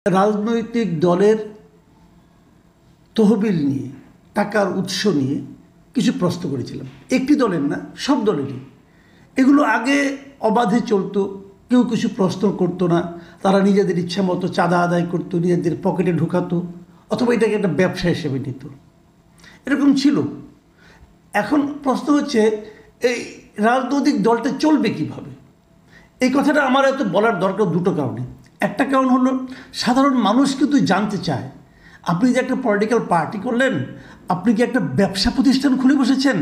রাজনৈতিক দলের তহবিল নিয়ে, টাকার উৎস নিয়ে কিছু প্রশ্ন করেছিলাম। একটি দলের না, সব দলেরই। এগুলো আগে অবাধে চলতো, কেউ কিছু প্রশ্ন করতো না। তারা নিজেদের ইচ্ছা মতো চাঁদা আদায় করতো, নিজেদের পকেটে ঢুকাতো, অথবা এটাকে একটা ব্যবসা হিসেবে নিত। এরকম ছিল। এখন প্রশ্ন হচ্ছে, এই রাজনৈতিক দলটা চলবে কিভাবে? এই কথাটা আমার এত বলার দরকার দুটো কারণে। একটা কারণ হলো, সাধারণ মানুষ কিন্তু জানতে চায়, আপনি যে একটা পলিটিক্যাল পার্টি করলেন, আপনি কি একটা ব্যবসা প্রতিষ্ঠান খুলে বসেছেন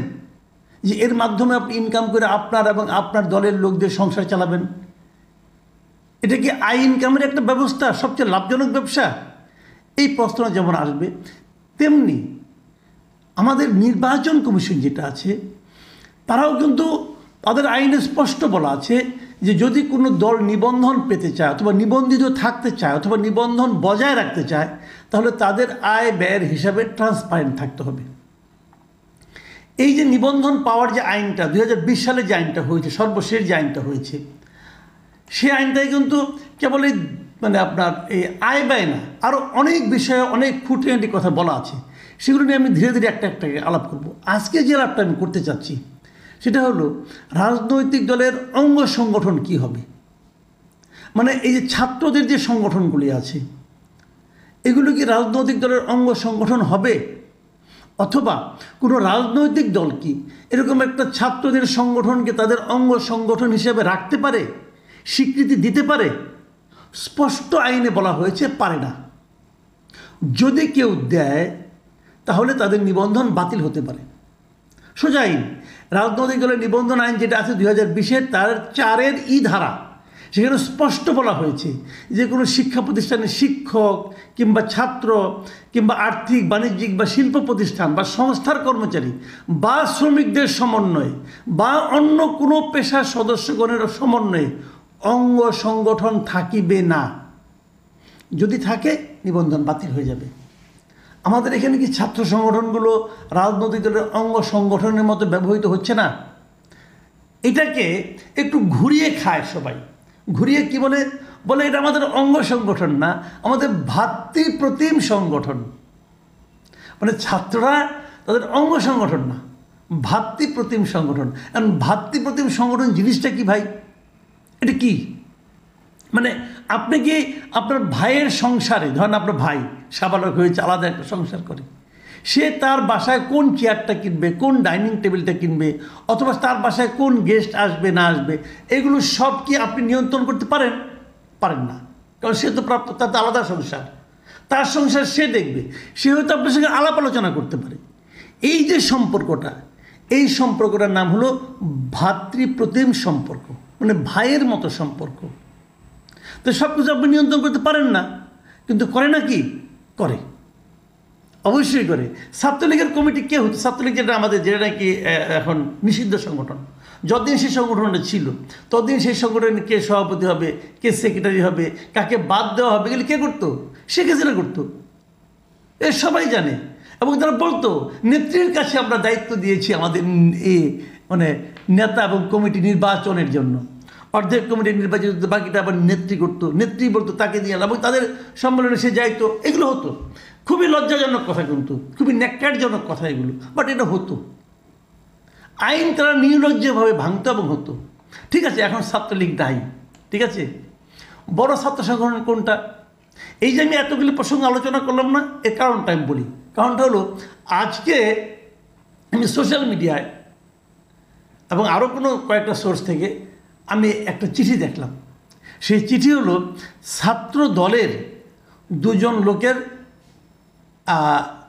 যে এর মাধ্যমে আপনি ইনকাম করে আপনার এবং আপনার দলের লোকদের সংসার চালাবেন? এটা কি আই ইনকামের একটা ব্যবস্থা, সবচেয়ে লাভজনক ব্যবসা? এই প্রশ্নটা যেমন আসবে, তেমনি আমাদের নির্বাচন কমিশন যেটা আছে, তারাও কিন্তু তাদের আইনে স্পষ্ট বলা আছে যে যদি কোনো দল নিবন্ধন পেতে চায়, অথবা নিবন্ধিত থাকতে চায়, অথবা নিবন্ধন বজায় রাখতে চায়, তাহলে তাদের আয় ব্যয়ের হিসাবে ট্রান্সপারেন্ট থাকতে হবে। এই যে নিবন্ধন পাওয়ার যে আইনটা 2020 সালে যে আইনটা হয়েছে, সর্বশেষ যে আইনটা হয়েছে, সেই আইনটাই কিন্তু কেবল এই আপনার এই আয় ব্যয় না, আরও অনেক বিষয়ে অনেক খুঁটিনাটি কথা বলা আছে। সেগুলো নিয়ে আমি ধীরে ধীরে একটা একটা আলাপ করব। আজকে যে আলাপটা আমি করতে চাচ্ছি সেটা হলো, রাজনৈতিক দলের অঙ্গ সংগঠন কি হবে। এই যে ছাত্রদের যে সংগঠনগুলি আছে, এগুলো কি রাজনৈতিক দলের অঙ্গ সংগঠন হবে? অথবা কোনো রাজনৈতিক দল কি এরকম একটা ছাত্রদের সংগঠনকে তাদের অঙ্গ সংগঠন হিসেবে রাখতে পারে, স্বীকৃতি দিতে পারে? স্পষ্ট আইনে বলা হয়েছে পারে না। যদি কেউ দেয়, তাহলে তাদের নিবন্ধন বাতিল হতে পারে। সোজা আইন। রাজনৈতিক দলের নিবন্ধন আইন যেটা আছে 2020-এর, তার 4-এর ধারা, সেখানে স্পষ্ট বলা হয়েছে যে কোনো শিক্ষা প্রতিষ্ঠানের শিক্ষক কিংবা ছাত্র কিংবা আর্থিক, বাণিজ্যিক বা শিল্প প্রতিষ্ঠান বা সংস্থার কর্মচারী বা শ্রমিকদের সমন্বয়ে বা অন্য কোনো পেশার সদস্যগণের সমন্বয়ে অঙ্গ সংগঠন থাকিবে না। যদি থাকে, নিবন্ধন বাতিল হয়ে যাবে। আমাদের এখানে কি ছাত্র সংগঠনগুলো রাজনৈতিক দলের অঙ্গ সংগঠনের মতো ব্যবহৃত হচ্ছে না? এটাকে একটু ঘুরিয়ে খায় সবাই। ঘুরিয়ে কি বলে? বলে এটা আমাদের অঙ্গ সংগঠন না, আমাদের ভাতৃপ্রতিম সংগঠন। ছাত্ররা তাদের অঙ্গ সংগঠন না, ভাতৃপ্রতিম সংগঠন। কারণ ভাতৃপ্রতিম সংগঠন জিনিসটা কি ভাই? এটা কি? আপনি কি আপনার ভাইয়ের সংসারে, ধরেন আপনার ভাই সাবালক হয়েছে, আলাদা একটা সংসার করে, সে তার বাসায় কোন চেয়ারটা কিনবে, কোন ডাইনিং টেবিলটা কিনবে, অথবা তার বাসায় কোন গেস্ট আসবে না আসবে, এগুলো সব কি আপনি নিয়ন্ত্রণ করতে পারেন? পারেন না। কারণ সে তো প্রাপ্ত, তার তো আলাদা সংসার, তার সংসার সে দেখবে। সে হয়তো আপনার সঙ্গে আলাপ আলোচনা করতে পারে। এই যে সম্পর্কটা, এই সম্পর্কটার নাম হলো ভাতৃপ্রতিম সম্পর্ক, ভাইয়ের মতো সম্পর্ক। তো সব কিছু আপনি নিয়ন্ত্রণ করতে পারেন না, কিন্তু করে না কি? করে, অবশ্যই করে। ছাত্রলীগের কমিটি কে হতো? ছাত্রলীগ যেটা আমাদের, যেটা নাকি এখন নিষিদ্ধ সংগঠন, যতদিন সেই সংগঠনটা ছিল ততদিন সেই সংগঠনে কে সভাপতি হবে, কে সেক্রেটারি হবে, কাকে বাদ দেওয়া হবে, এগুলি কে করতো? শেখ হাসিনা করতো। এ সবাই জানে। এবং তারা বলতো, নেত্রীর কাছে আমরা দায়িত্ব দিয়েছি আমাদের নেতা এবং কমিটি নির্বাচনের জন্য। অর্ধেক কমিটি নির্বাচিত, বাকিটা আবার নেত্রী করতো। নেত্রী বলতো তাকে দিয়ে, এবং তাদের সম্মেলনে সে যাইতো। এগুলো হতো। খুবই লজ্জাজনক কথা, কিন্তু খুবই ন্যাক্কারজনক কথা এগুলো, বাট এটা হতো। আইন তারা নির্লজ্জভাবে ভাঙতো এবং হতো। ঠিক আছে, এখন ছাত্রলীগ নাই, ঠিক আছে। বড় ছাত্র সংগঠন কোনটা? এই যে আমি এতগুলি প্রসঙ্গ আলোচনা করলাম না, এর কারণটা আমি বলি। কারণটা হলো, আজকে আমি সোশ্যাল মিডিয়ায় এবং আরও কয়েকটা সোর্স থেকে আমি একটা চিঠি দেখলাম। সেই চিঠি হলো, ছাত্র দলের দুজন লোকের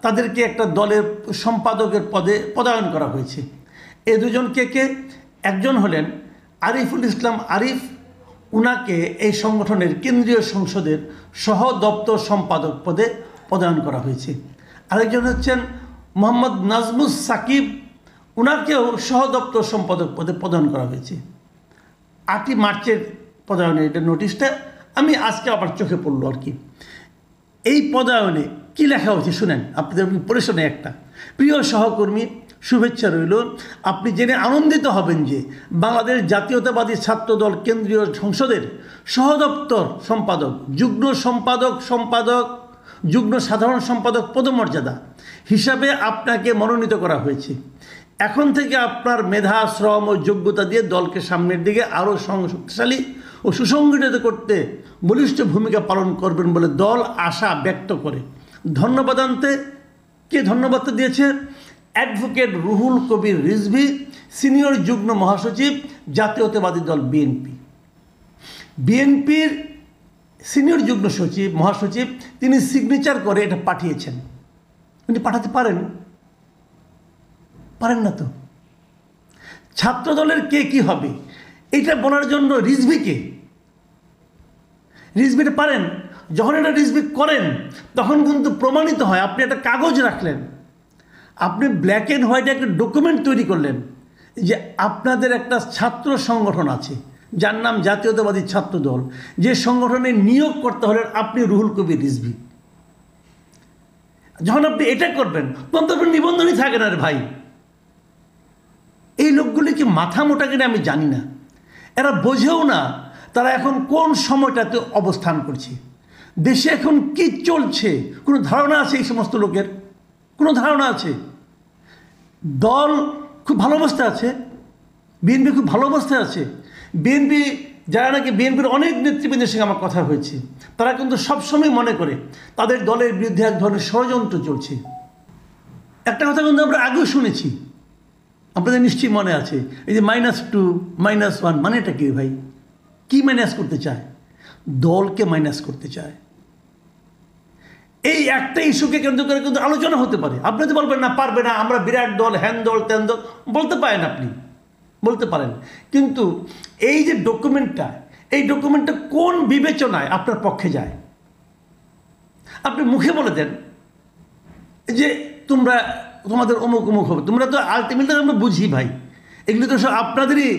তাদেরকে একটা দলের সম্পাদকের পদে পদায়ন করা হয়েছে। এই দুজন কে? একজন হলেন আরিফুল ইসলাম আরিফ, উনাকে এই সংগঠনের কেন্দ্রীয় সংসদের সহ দপ্তর সম্পাদক পদে পদায়ন করা হয়েছে। আরেকজন হচ্ছেন মোহাম্মদ নাজমুস সাকিব, উনাকেও সহ দপ্তর সম্পাদক পদে পদায়ন করা হয়েছে। 8ই মার্চের পদায়নের এটা নোটিশটা আমি আজকে আবার চোখে পড়লো আর কি। এই পদায়নে কি লেখা হয়েছে শুনেন, আপনাদের পড়ে শোনে একটা। প্রিয় সহকর্মী, শুভেচ্ছা রইল। আপনি জেনে আনন্দিত হবেন যে বাংলাদেশ জাতীয়তাবাদী ছাত্রদল কেন্দ্রীয় সংসদের সহদপ্তর সম্পাদক, যুগ্ম সাধারণ সম্পাদক পদমর্যাদা হিসাবে আপনাকে মনোনীত করা হয়েছে। এখন থেকে আপনার মেধা, শ্রম ও যোগ্যতা দিয়ে দলকে সামনের দিকে আরও শক্তিশালী ও সুসংগঠিত করতে বলিষ্ঠ ভূমিকা পালন করবেন বলে দল আশা ব্যক্ত করে। ধন্যবাদান্তে কে ধন্যবাদ দিয়েছে? অ্যাডভোকেট রুহুল কবির রিজভী, সিনিয়র যুগ্ম মহাসচিব, জাতীয়তাবাদী দল বিএনপি। বিএনপির সিনিয়র যুগ্ম মহাসচিব তিনি সিগনেচার করে এটা পাঠিয়েছেন। উনি পাঠাতে পারেন না তো? ছাত্রদলের কে কি হবে এটা বলার জন্য রিজভিটা পারেন। যখন এটা রিজভি করেন তখন কিন্তু প্রমাণিত হয়। আপনি একটা কাগজ রাখলেন, আপনি ব্ল্যাক অ্যান্ড হোয়াইটে একটা ডকুমেন্ট তৈরি করলেন যে আপনাদের একটা ছাত্র সংগঠন আছে যার নাম জাতীয়তাবাদী ছাত্রদল, যে সংগঠনে নিয়োগ করতে হলেন আপনি রুহুল কবির রিজভী। যখন আপনি এটা করবেন তখন তো আপনার নিবন্ধনই থাকে না রে ভাই। এই লোকগুলি কি মাথা মোটা কিনা আমি জানি না, এরা বোঝেও না তারা এখন কোন সময়টাতে অবস্থান করছে, দেশে এখন কি চলছে কোনো ধারণা আছে এই সমস্ত লোকের? কোনো ধারণা আছে? দল খুব ভালো অবস্থায় আছে, বিএনপি খুব ভালো অবস্থায় আছে। বিএনপি যারা নাকি বিএনপির অনেক নেতৃবৃন্দের সঙ্গে আমার কথা হয়েছে, তারা কিন্তু সবসময় মনে করে তাদের দলের বিরুদ্ধে এক ধরনের ষড়যন্ত্র চলছে। একটা কথা কিন্তু আমরা আগেও শুনেছি, আপনাদের নিশ্চয়ই মনে আছে, এই যে -2 -1 মানেটা কি ভাই? কি মাইনাস করতে চায়? দলকে মাইনাস করতে চায়। এই একটা ইস্যুকে কেন্দ্র করে কিন্তু আলোচনা হতে পারে। আপনি তো বলবেন না, পারবে না, আমরা বিরাট দল, হ্যান দল, ত্যান দল, বলতে পারেন, আপনি বলতে পারেন। কিন্তু এই যে এই ডকুমেন্টটা কোন বিবেচনায় আপনার পক্ষে যায়? আপনি মুখে বলে দেন যে তোমাদের অমুক হবে, তোমরা তো আলটিমেটলি আমরা বুঝি ভাই, এগুলো তো সব আপনাদেরই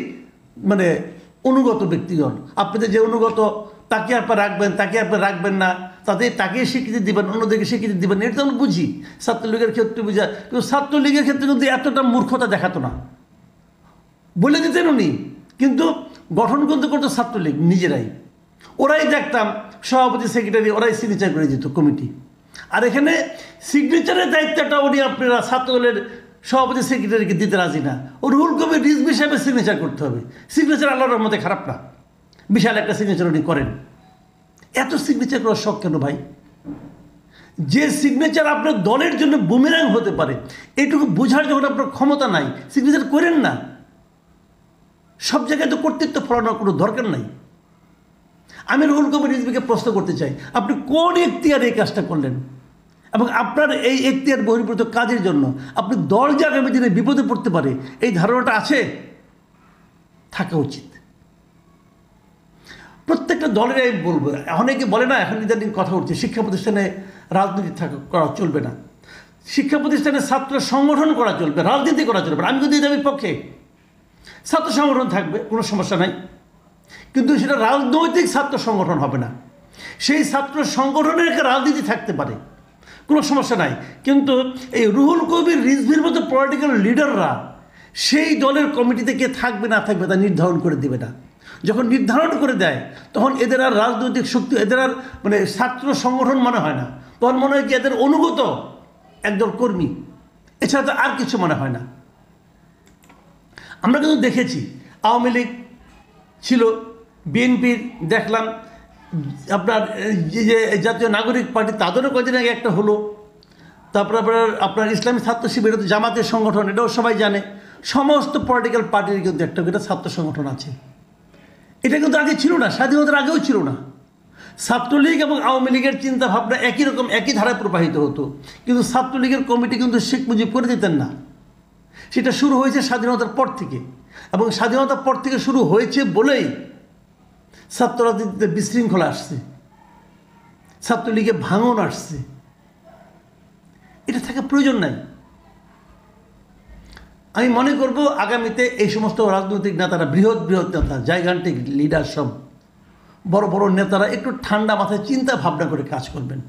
মানে অনুগত ব্যক্তিগণ। আপনাদের যে অনুগত তাকে আপনার রাখবেন না, তাকে স্বীকৃতি দিবেন, অন্যদেরকে স্বীকৃতি দিবেন, এটা তো আমরা বুঝি। ছাত্রলীগের ক্ষেত্রে বুঝা, কিন্তু ছাত্রলীগের ক্ষেত্রে কিন্তু এতটা মূর্খতা দেখাতো না, বলে দিতেন উনি, কিন্তু গঠন কিন্তু করতো ছাত্রলীগ নিজেরাই। ওরাই দেখতাম সভাপতি, সেক্রেটারি ওরাই সিগনেচার করে দিত কমিটি। আর এখানে সিগনেচারের দায়িত্বটা উনি আপনারা ছাত্রদলের সভাপতি, সেক্রেটারিকে দিতে রাজি না। ও রুহুল কবির রিজভী হিসাবে সিগনেচার করতে হবে। সিগনেচার আল্লাহর রহমতে খারাপ না, বিশাল একটা সিগনেচার উনি করেন। এত সিগনেচার করার শখ কেন ভাই? যে সিগনেচার আপনার দলের জন্য বুমেরাং হতে পারে, এটুকু বোঝার যখন আপনার ক্ষমতা নাই, সিগনেচার করেন না। সব জায়গায় তো কর্তৃত্ব ফলানোর কোনো দরকার নাই। আমি রুহুল কবির রিজভীকে প্রশ্ন করতে চাই, আপনি কোন এখতিয়ারে এই কাজটা করলেন? এবং আপনার এই এখতিয়ার বহির্ভূত কাজের জন্য আপনি দল যে আগামী দিনে বিপদে পড়তে পারে, এই ধারণাটা আছে, থাকা উচিত। প্রত্যেকটা দলের আমি বলবো, অনেকে বলে না, এখন ইদানিং কথা উঠছে শিক্ষা প্রতিষ্ঠানে রাজনীতি করা চলবে না, শিক্ষা প্রতিষ্ঠানে ছাত্র সংগঠন করা চলবে, রাজনীতি করা চলবে না। আমি কিন্তু এই দাবির পক্ষে। ছাত্র সংগঠন থাকবে, কোনো সমস্যা নাই, কিন্তু সেটা রাজনৈতিক ছাত্র সংগঠন হবে না। সেই ছাত্র সংগঠনের একটা রাজনীতি থাকতে পারে, কোনো সমস্যা নাই, কিন্তু এই রুহুল কবির রিজভীর মতো পলিটিক্যাল লিডাররা সেই দলের কমিটিতে কে থাকবে না থাকবে তা নির্ধারণ করে দেবে না। যখন নির্ধারণ করে দেয় তখন এদের আর রাজনৈতিক শক্তি, এদের আর মানে ছাত্র সংগঠন মনে হয় না, তখন মনে হয় কি এদের অনুগত একদল কর্মী, এছাড়া তো আর কিছু মনে হয় না। আমরা কিন্তু দেখেছি আওয়ামী লীগ ছিল, বিএনপির দেখলাম, আপনার যে জাতীয় নাগরিক পার্টি তাদেরও কদিন আগে একটা হলো, তারপর আপনার ইসলামী ছাত্র শিবির, এটা তো জামাতের সংগঠন, এটাও সবাই জানে। সমস্ত পলিটিক্যাল পার্টির কিন্তু একটা করে ছাত্র সংগঠন আছে। এটা কিন্তু আগে ছিল না, স্বাধীনতার আগেও ছিল না। ছাত্রলীগ এবং আওয়ামী লীগের চিন্তা ভাবনা একই রকম, একই ধারায় প্রবাহিত হতো, কিন্তু ছাত্রলীগের কমিটি কিন্তু শেখ মুজিব করে দিতেন না। সেটা শুরু হয়েছে স্বাধীনতার পর থেকে, এবং স্বাধীনতার পর থেকে শুরু হয়েছে বলেই ছাত্র রাজনীতিতে বিশৃঙ্খলা আসছে, ছাত্রলীগে ভাঙন আসছে। এটা থাকা প্রয়োজন নাই। আমি মনে করব আগামীতে এই সমস্ত রাজনৈতিক নেতারা, বৃহৎ নেতা, জায়গান্তিক লিডার, সব বড় বড় নেতারা একটু ঠান্ডা মাথায় চিন্তা ভাবনা করে কাজ করবেন।